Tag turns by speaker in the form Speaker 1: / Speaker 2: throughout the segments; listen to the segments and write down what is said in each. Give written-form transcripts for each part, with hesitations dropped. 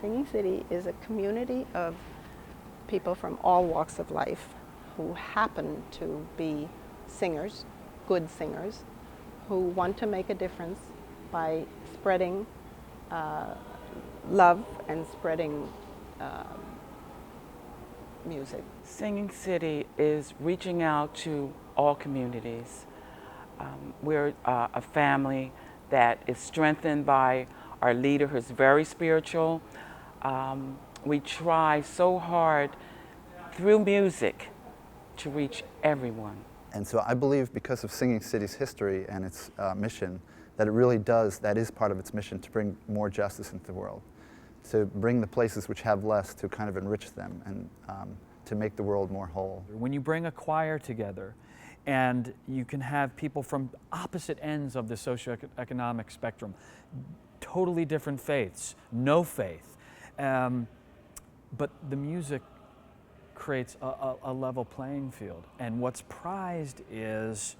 Speaker 1: Singing City is a community of people from all walks of life who happen to be singers, good singers, who want to make a difference by spreading love and spreading music.
Speaker 2: Singing City is reaching out to all communities. We're a family that is strengthened by our leader, who's very spiritual. We try so hard through music to reach everyone.
Speaker 3: And so I believe, because of Singing City's history and its mission, that it really does, that is part of its mission, to bring more justice into the world, to bring the places which have less, to kind of enrich them and to make the world more whole.
Speaker 4: When you bring a choir together and you can have people from opposite ends of the socioeconomic spectrum, totally different faiths, no faith, but the music creates a level playing field. And what's prized is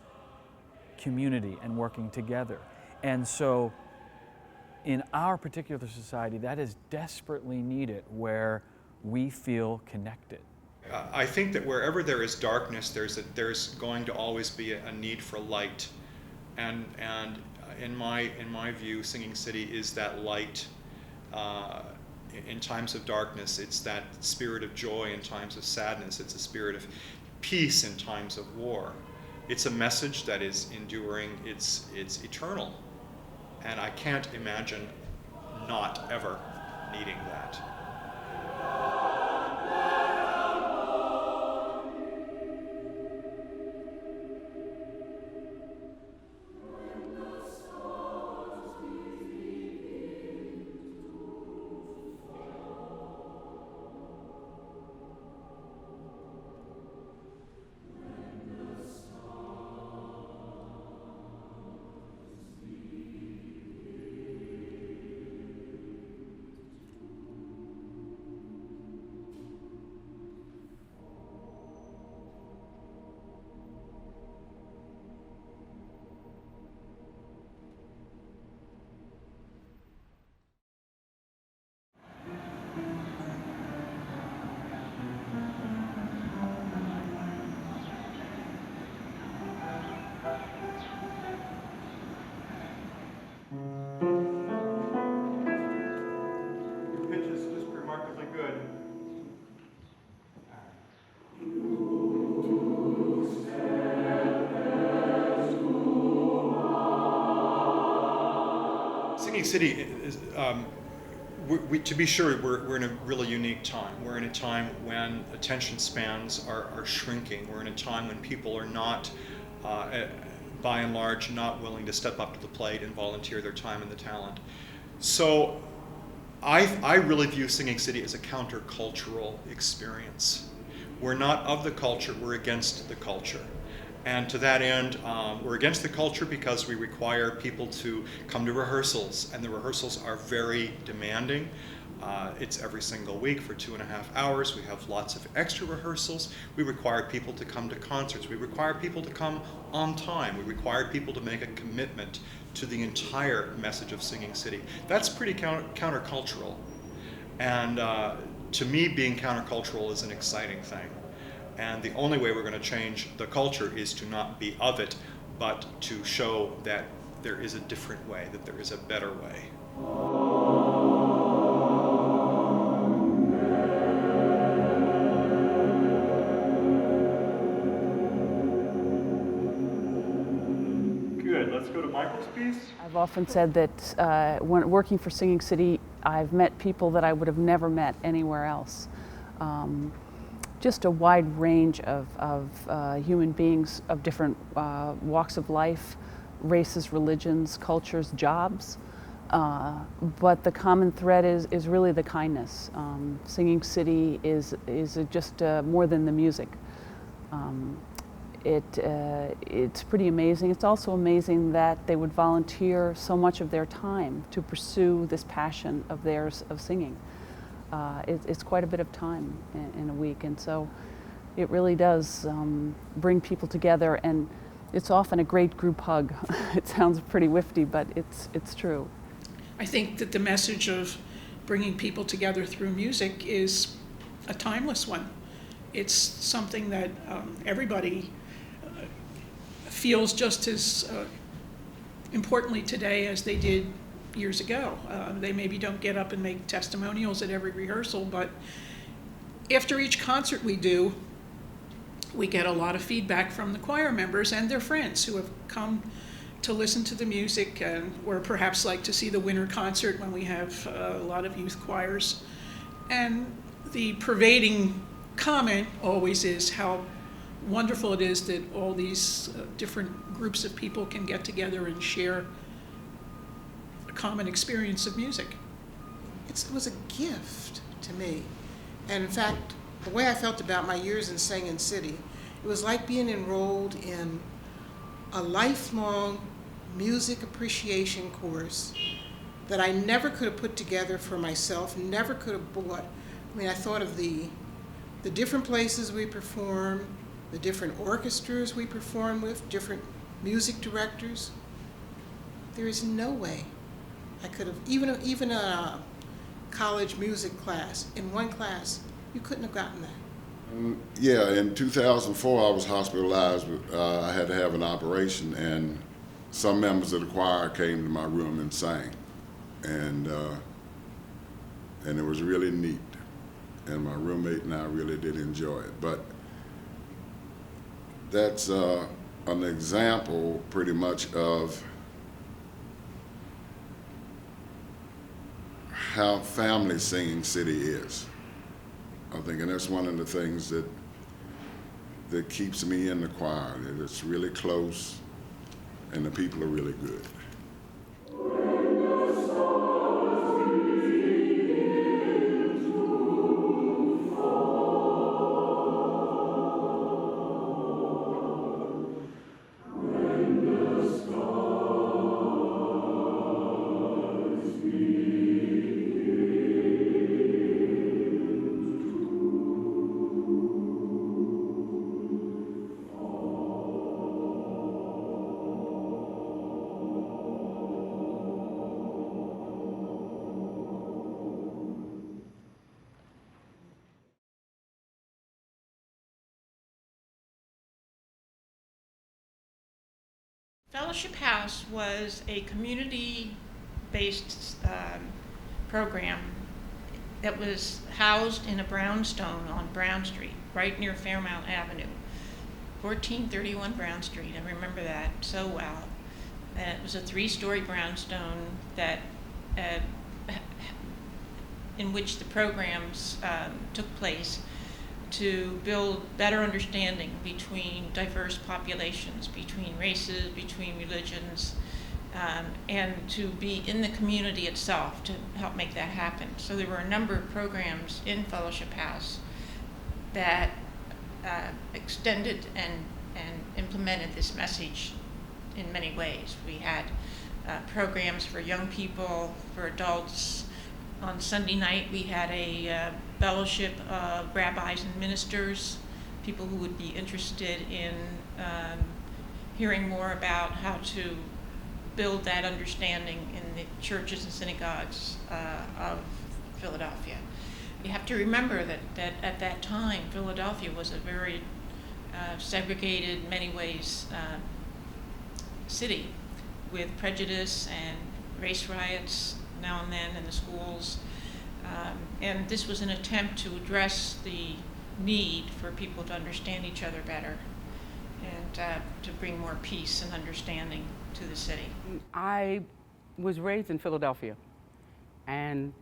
Speaker 4: community and working together. And so in our particular society, that is desperately needed, where we feel connected.
Speaker 5: I think that wherever there is darkness, there's going to always be a need for light. And in my view, Singing City is that light. In times of darkness, it's that spirit of joy. In times of sadness, it's a spirit of peace. In times of war, it's a message that is enduring. It's eternal, and I can't imagine not ever needing that. Singing City is, to be sure, we're in a really unique time. We're in a time when attention spans are shrinking. We're in a time when people are not, by and large, not willing to step up to the plate and volunteer their time and the talent. So I really view Singing City as a countercultural experience. We're not of the culture, we're against the culture. And to that end, we're against the culture because we require people to come to rehearsals, and the rehearsals are very demanding. It's every single week for 2.5 hours. We have lots of extra rehearsals. We require people to come to concerts. We require people to come on time. We require people to make a commitment to the entire message of Singing City. That's pretty countercultural. And to me, being countercultural is an exciting thing. And the only way we're going to change the culture is to not be of it, but to show that there is a different way, that there is a better way.
Speaker 6: Good. Let's go to Michael's piece.
Speaker 7: I've often said that when working for Singing City, I've met people that I would have never met anywhere else. Just a wide range of human beings of different walks of life, races, religions, cultures, jobs. But the common thread is really the kindness. Singing City is just more than the music. It's pretty amazing. It's also amazing that they would volunteer so much of their time to pursue this passion of theirs of singing. It's quite a bit of time in a week, and so it really does bring people together, and it's often a great group hug. It sounds pretty whifty, but it's true.
Speaker 8: I think that the message of
Speaker 6: bringing people together through music is a timeless one. It's something that everybody feels just as importantly today as they did years ago. They maybe don't get up and make testimonials at every rehearsal, but after each concert we do, we get a lot of feedback from the choir members and their friends who have come to listen to the music, or perhaps like to see the winter concert when we have a lot of youth choirs. And the pervading comment always is how wonderful it is that all these different groups of people can get together and share a common experience of music.
Speaker 8: It was a gift to me. And in fact, the way I felt about my years in Singing City, it was like being enrolled in a lifelong music appreciation course that I never could have put together for myself, never could have bought. I mean, I thought of the different places we performed, the different orchestras we performed with, different music directors. There is no way I could have, even a college music class, in one class, you couldn't have gotten that.
Speaker 9: Yeah, in 2004 I was hospitalized. I had to have an operation, and some members of the choir came to my room and sang, and it was really neat. And my roommate and I really did enjoy it. But that's an example pretty much of how family Singing City is, I think, and that's one of the things that keeps me in the choir. That it's really close, and the people are really good.
Speaker 10: Fellowship House was a community-based program that was housed in a brownstone on Brown Street, right near Fairmount Avenue, 1431 Brown Street. I remember that so well. And it was a 3-story brownstone that, in which the programs took place to build better understanding between diverse populations, between races, between religions, and to be in the community itself to help make that happen. So there were a number of programs in Fellowship House that extended and implemented this message in many ways. We had programs for young people, for adults. On Sunday night, we had a fellowship of rabbis and ministers, people who would be interested in hearing more about how to build that understanding in the churches and synagogues of Philadelphia. You have to remember that at that time, Philadelphia was a very segregated, in many ways, city with prejudice and race riots now and then in the schools. And this was an attempt to address the need for people to understand each other better and to bring more peace and understanding to the city.
Speaker 11: I was raised in Philadelphia and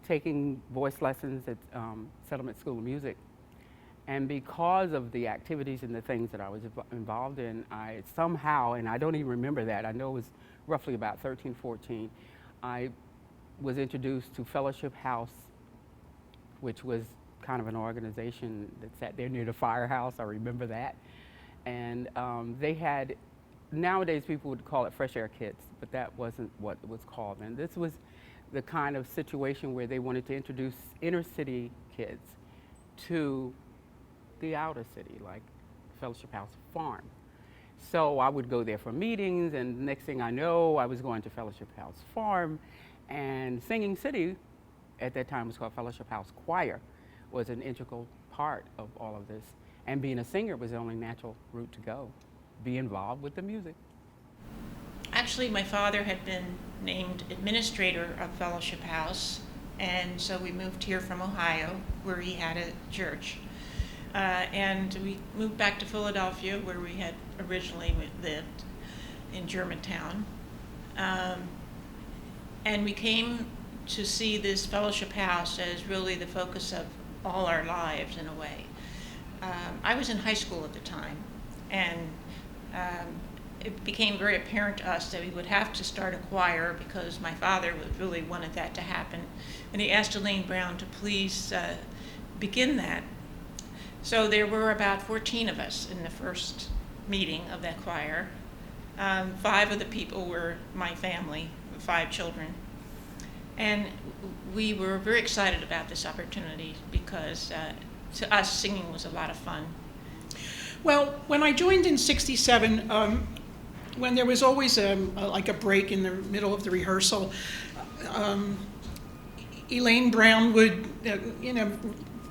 Speaker 11: taking voice lessons at Settlement School of Music. And because of the activities and the things that I was involved in, I somehow, and I don't even remember that, I know it was roughly about 13, 14, I was introduced to Fellowship House, which was kind of an organization that sat there near the firehouse. I remember that. And they had, nowadays people would call it Fresh Air Kids, but that wasn't what it was called. And this was the kind of situation where they wanted to introduce inner city kids to the outer city, like Fellowship House Farm. So I would go there for meetings, and next thing I know, I was going to Fellowship House Farm, and Singing City at that time was called Fellowship House Choir, was an integral part of all of this. And being a singer was the only natural route to go, be involved with the music.
Speaker 10: Actually, my father had been named administrator of Fellowship House, and so we moved here from Ohio, where he had a church. And we moved back to Philadelphia, where we had originally lived, in Germantown. And we came to see this Fellowship House as really the focus of all our lives, in a way. I was in high school at the time, and it became very apparent to us that we would have to start a choir because my father really wanted that to happen. And he asked Elaine Brown to please begin that. So there were about 14 of us in the first meeting of that choir. 5 of the people were my family, 5 children. And we were very excited about this opportunity because to us singing was a lot of fun.
Speaker 6: Well, when I joined in '67, when there was always like a break in the middle of the rehearsal, Elaine Brown would,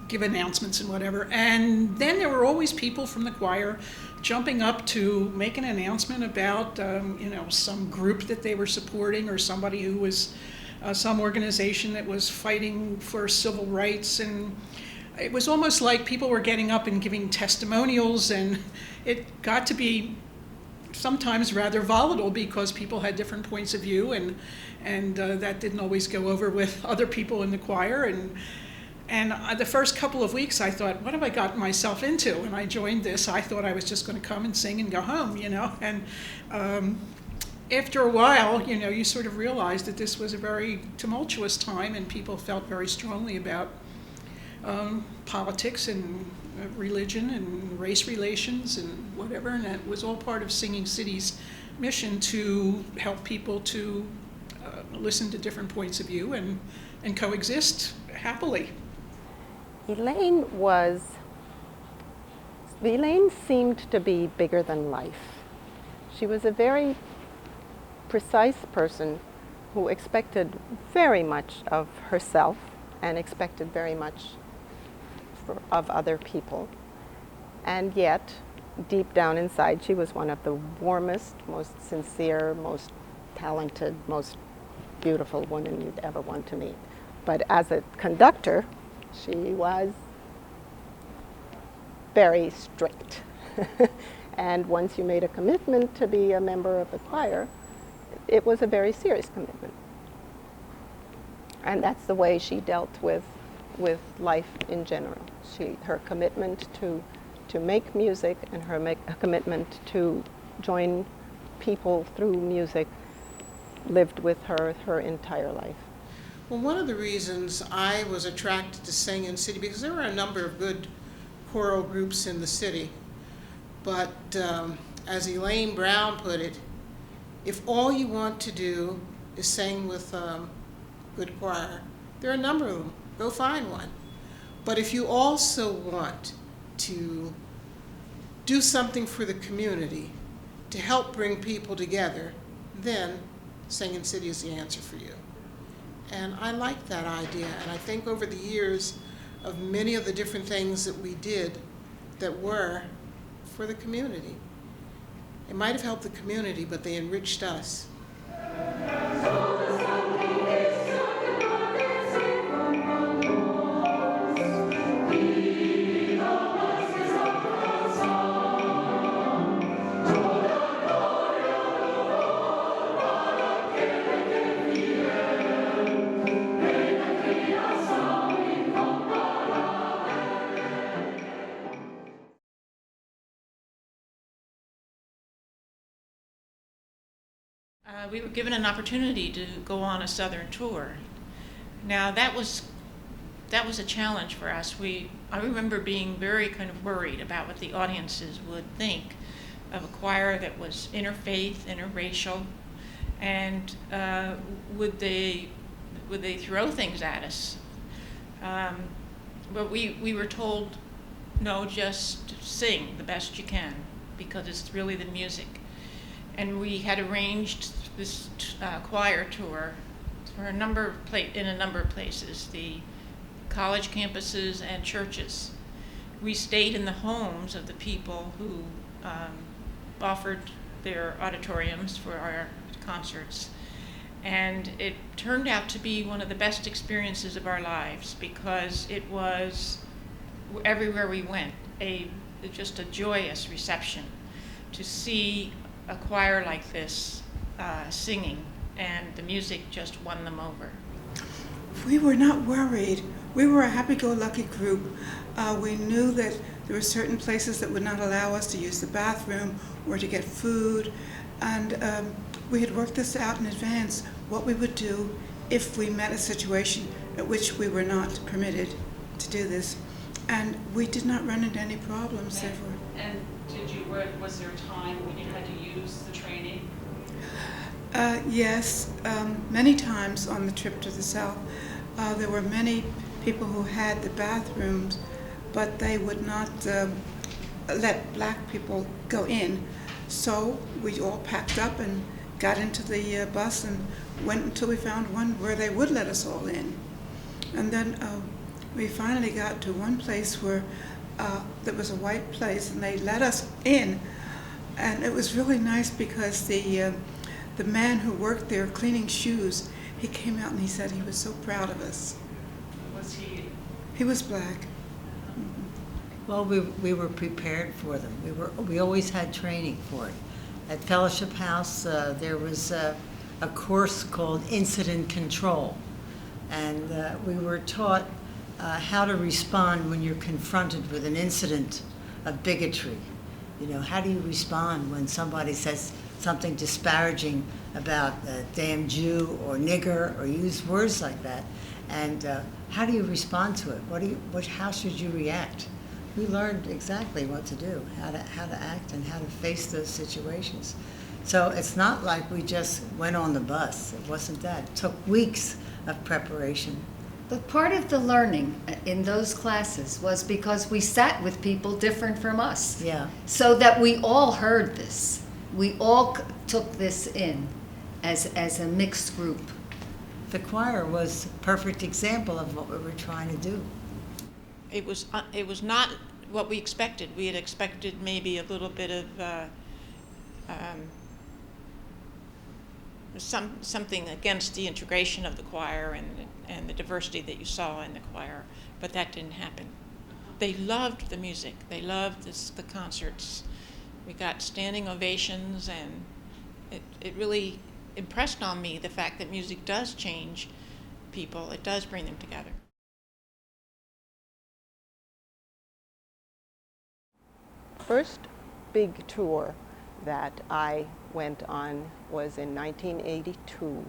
Speaker 6: give announcements and whatever. And then there were always people from the choir jumping up to make an announcement about, some group that they were supporting or somebody who was some organization that was fighting for civil rights. And it was almost like people were getting up and giving testimonials, and it got to be sometimes rather volatile because people had different points of view, and that didn't always go over with other people in the choir. And the first couple of weeks I thought, what have I gotten myself into? When I joined this, I thought I was just going to come and sing and go home, And after a while, you sort of realized that this was a very tumultuous time, and people felt very strongly about politics and religion and race relations and whatever, and that was all part of Singing City's mission to help people to listen to different points of view and coexist happily.
Speaker 1: Elaine seemed to be bigger than life. She was a very precise person who expected very much of herself and expected very much of other people. And yet, deep down inside, she was one of the warmest, most sincere, most talented, most beautiful women you'd ever want to meet. But as a conductor, she was very strict. And once you made a commitment to be a member of the choir, it was a very serious commitment. And that's the way she dealt with life in general. Her commitment to make music and her commitment to join people through music lived with her entire life.
Speaker 8: Well, one of the reasons I was attracted to Singing City, because there were a number of good choral groups in the city, but as Elaine Brown put it, if all you want to do is sing with a good choir, there are a number of them. Go find one. But if you also want to do something for the community to help bring people together, then Singing City is the answer for you. And I like that idea, and I think over the years of many of the different things that we did that were for the community, it might have helped the community, but they enriched us.
Speaker 10: We were given an opportunity to go on a Southern tour. Now that was a challenge for us. I remember being very kind of worried about what the audiences would think of a choir that was interfaith, interracial, and would they throw things at us? But we were told, no, just sing the best you can because it's really the music. And we had arranged this choir tour for a number of in a number of places, the college campuses and churches. We stayed in the homes of the people who offered their auditoriums for our concerts. And it turned out to be one of the best experiences of our lives because it was, everywhere we went, just a joyous reception to see a choir like this singing, and the music just won them over.
Speaker 8: We were not worried. We were a happy-go-lucky group. We knew that there were certain places that would not allow us to use the bathroom or to get food, and we had worked this out in advance, what we would do if we met a situation at which we were not permitted to do this. And we did not run into any problems, therefore.
Speaker 7: And was there a time when you had to use the training?
Speaker 8: Yes, many times on the trip to the South. There were many people who had the bathrooms, but they would not let black people go in. So we all packed up and got into the bus and went until we found one where they would let us all in. And then we finally got to one place where there was a white place, and they let us in. And it was really nice because the man who worked there cleaning shoes, he came out and he said he was so proud of us.
Speaker 7: Was he?
Speaker 8: He was black.
Speaker 12: Well, we were prepared for them. We always had training for it. At Fellowship House, there was a course called Incident Control, and we were taught how to respond when you're confronted with an incident of bigotry. You know, how do you respond when somebody says something disparaging about a damn Jew or nigger, or use words like that? And how do you respond to it? How should you react? We learned exactly what to do, how to act and how to face those situations. So it's not like we just went on the bus. It wasn't that. It took weeks of preparation.
Speaker 13: But part of the learning in those classes was because we sat with people different from us.
Speaker 12: Yeah.
Speaker 13: So that we all heard this. We all took this in as a mixed group.
Speaker 12: The choir was a perfect example of what we were trying to do.
Speaker 10: It was not what we expected. We had expected maybe a little bit of something against the integration of the choir and the diversity that you saw in the choir, but that didn't happen. They loved the music. They loved the concerts. We got standing ovations, and it really impressed on me the fact that music does change people. It does bring them together.
Speaker 1: First big tour that I went on was in 1982.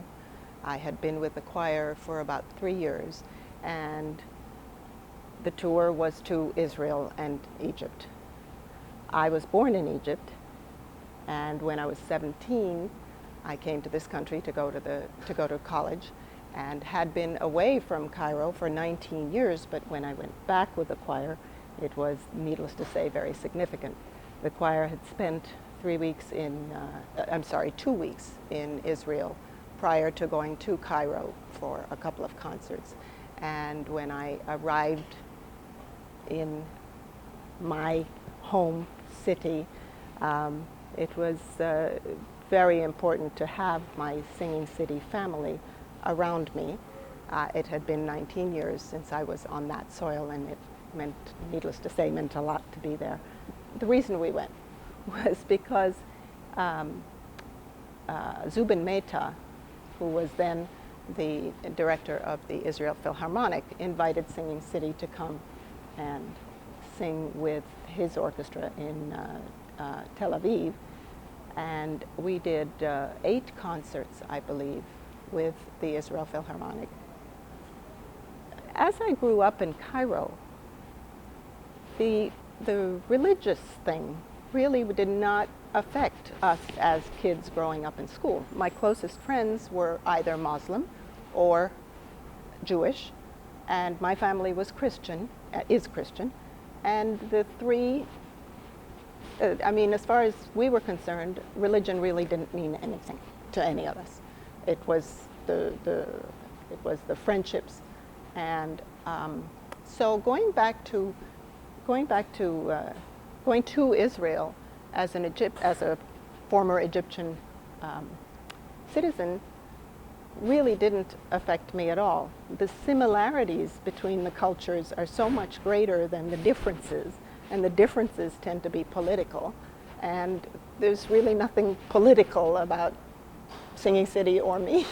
Speaker 1: I had been with the choir for about 3 years, and the tour was to Israel and Egypt. I was born in Egypt, and when I was 17, I came to this country to go to college, and had been away from Cairo for 19 years, but when I went back with the choir, it was, needless to say, very significant. The choir had spent 2 weeks in Israel prior to going to Cairo for a couple of concerts. And when I arrived in my home city, it was very important to have my Singing City family around me. It had been 19 years since I was on that soil, and it meant, needless to say, meant a lot to be there. The reason we went was because Zubin Mehta, who was then the director of the Israel Philharmonic, invited Singing City to come and sing with his orchestra in Tel Aviv. And we did 8 concerts, I believe, with the Israel Philharmonic. As I grew up in Cairo, the religious thing really did not affect us as kids growing up in school. My closest friends were either Muslim or Jewish, and my family was Christian, is Christian, and the three, as far as we were concerned, religion really didn't mean anything to any of us. It was it was the friendships, and so going to Israel as a former Egyptian citizen really didn't affect me at all. The similarities between the cultures are so much greater than the differences, and the differences tend to be political, and there's really nothing political about Singing City or me,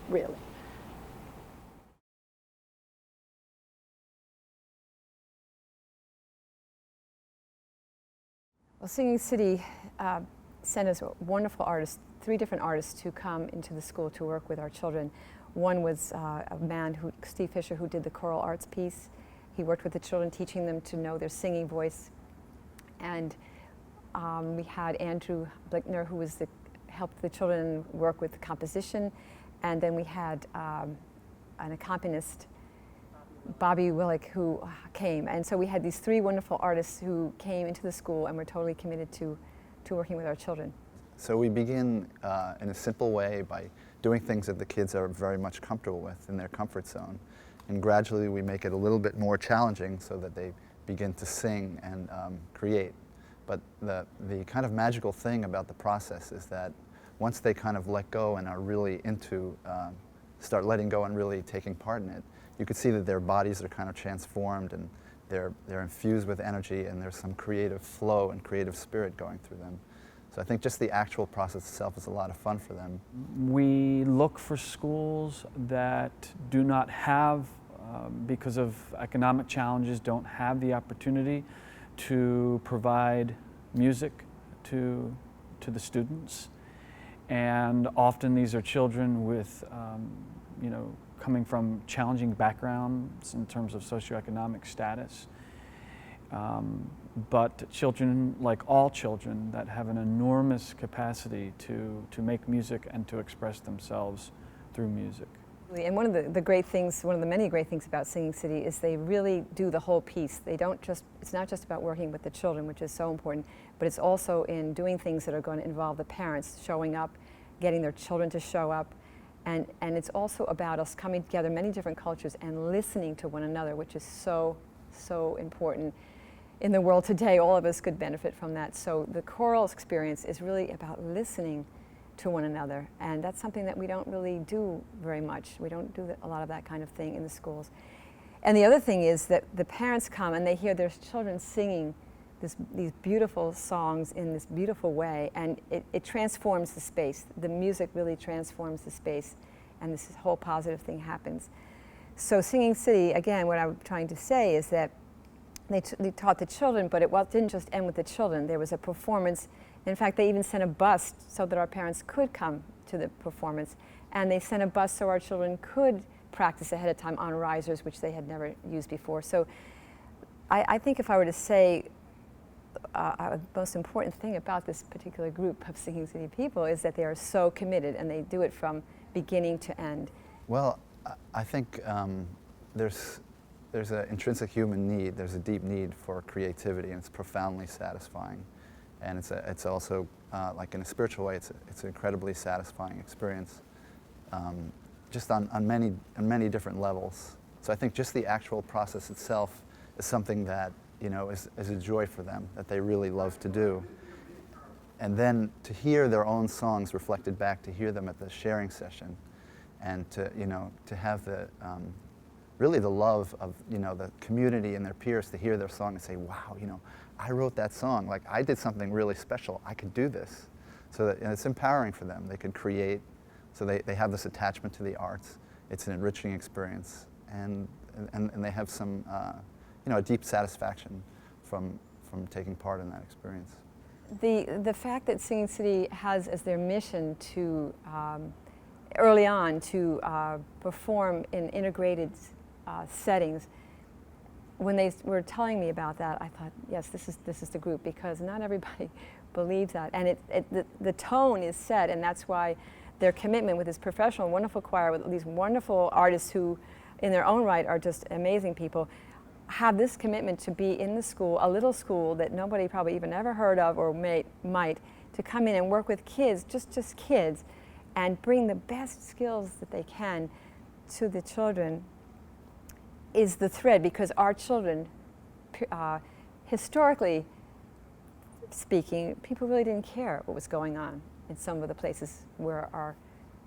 Speaker 1: really.
Speaker 14: Well, Singing City sent us wonderful artists, 3 different artists, to come into the school to work with our children. One was a man, Steve Fisher, who did the choral arts piece. He worked with the children, teaching them to know their singing voice. And we had Andrew Blickner, who helped the children work with composition. And then we had an accompanist, Bobby Willick, who came. And so we had these 3 wonderful artists who came into the school and were totally committed to working with our children.
Speaker 3: So we begin in a simple way by doing things that the kids are very much comfortable with in their comfort zone. And gradually we make it a little bit more challenging so that they begin to sing and create. But the kind of magical thing about the process is that once they kind of let go and are really start letting go and really taking part in it, you could see that their bodies are kind of transformed, and they're infused with energy, and there's some creative flow and creative spirit going through them. So I think just the actual process itself is a lot of fun for them.
Speaker 4: We look for schools that do not have, because of economic challenges, don't have the opportunity to provide music to the students. And often these are children with, coming from challenging backgrounds in terms of socioeconomic status. But children, like all children, that have an enormous capacity to make music and to express themselves through music.
Speaker 14: And one of the great things, one of the many great things about Singing City is they really do the whole piece. It's not just about working with the children, which is so important, but it's also in doing things that are going to involve the parents showing up, getting their children to show up, and it's also about us coming together, many different cultures, and listening to one another, which is so, so important. In the world today, all of us could benefit from that. So the choral experience is really about listening to one another, and that's something that we don't really do very much. We don't do a lot of that kind of thing in the schools. And the other thing is that the parents come and they hear their children singing these beautiful songs in this beautiful way, and it transforms the space. The music really transforms the space, and this whole positive thing happens. So Singing City, again, what I'm trying to say is that they taught the children, but it didn't just end with the children. There was a performance. In fact, they even sent a bus so that our parents could come to the performance, and they sent a bus so our children could practice ahead of time on risers, which they had never used before. So I think if I were to say the most important thing about this particular group of Singing City people is that they are so committed, and they do it from beginning to end.
Speaker 3: Well, I think there's an intrinsic human need. There's a deep need for creativity, and it's profoundly satisfying. And it's also, like in a spiritual way, it's an incredibly satisfying experience, just on many different levels. So I think just the actual process itself is something that is a joy for them, that they really love to do. And then to hear their own songs reflected back, to hear them at the sharing session, and to have really the love of the community and their peers, to hear their song and say, wow, I wrote that song, like I did something really special, I could do this. So that, it's empowering for them. They could create, so they have this attachment to the arts. It's an enriching experience, and they have some a deep satisfaction from taking part in that experience.
Speaker 14: The fact that Singing City has as their mission to early on to perform in integrated settings, when they were telling me about that, I thought, yes, this is the group, because not everybody believes that, and the tone is set, and that's why their commitment with this professional, wonderful choir with these wonderful artists who, in their own right, are just amazing people, have this commitment to be in the school, a little school that nobody probably even ever heard of or might, to come in and work with kids, just kids, and bring the best skills that they can to the children is the thread, because our children, historically speaking, people really didn't care what was going on in some of the places where our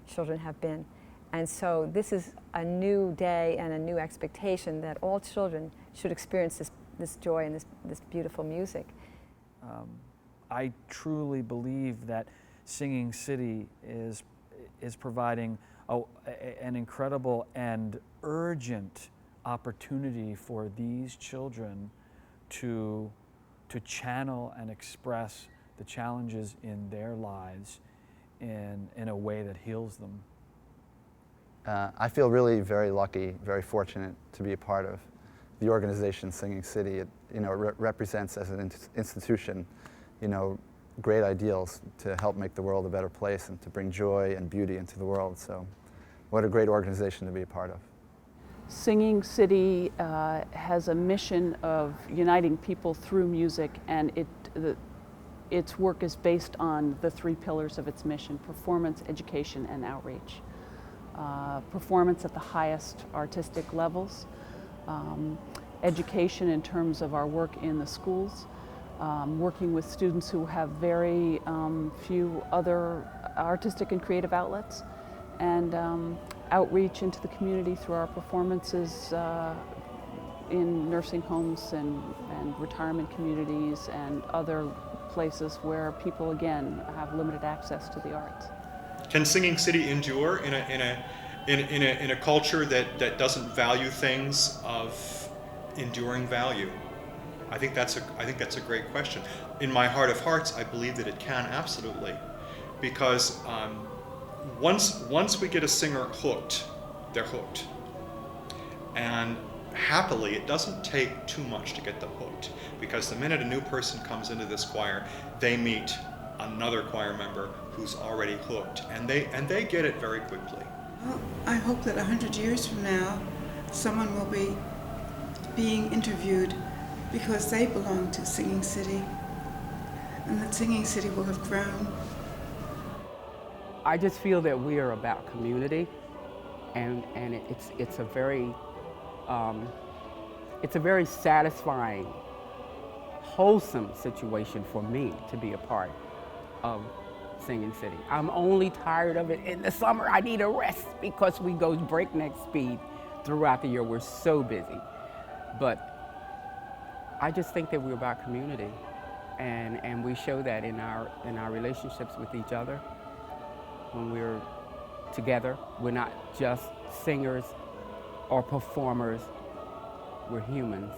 Speaker 14: children have been. And so this is a new day and a new expectation that all children should experience this joy and this beautiful music.
Speaker 4: I truly believe that Singing City is providing an incredible and urgent opportunity for these children to channel and express the challenges in their lives in a way that heals them.
Speaker 3: I feel really very lucky, very fortunate to be a part of the organization Singing City. It represents as an institution, great ideals to help make the world a better place and to bring joy and beauty into the world. So what a great organization to be a part of.
Speaker 7: Singing City has a mission of uniting people through music, and its work is based on the three pillars of its mission: performance, education, and outreach. Performance at the highest artistic levels, education in terms of our work in the schools, working with students who have very few other artistic and creative outlets, and outreach into the community through our performances in nursing homes and retirement communities and other places where people, again, have limited access to the arts.
Speaker 5: Can Singing City endure in a culture that doesn't value things of enduring value? I think that's a great question. In my heart of hearts, I believe that it can, absolutely, because once we get a singer hooked, they're hooked, and happily, it doesn't take too much to get them hooked, because the minute a new person comes into this choir, they meet another choir member who's already hooked, and they get it very quickly.
Speaker 15: Well, I hope that 100 years from now, someone will be being interviewed because they belong to Singing City, and that Singing City will have grown.
Speaker 11: I just feel that we are about community, and it's a very satisfying, wholesome situation for me to be a part of Singing City. I'm only tired of it in the summer. I need a rest because we go breakneck speed throughout the year. We're so busy. But I just think that we're about community, and we show that in our relationships with each other. When we're together, we're not just singers or performers, we're humans.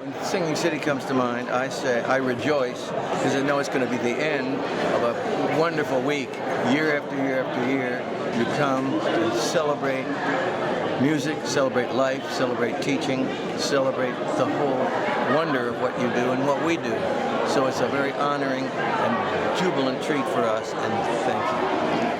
Speaker 16: When Singing City comes to mind, I say I rejoice because I know it's going to be the end of a wonderful week. Year after year after year, you come to celebrate music, celebrate life, celebrate teaching, celebrate the whole wonder of what you do and what we do. So it's a very honoring and jubilant treat for us, and thank you.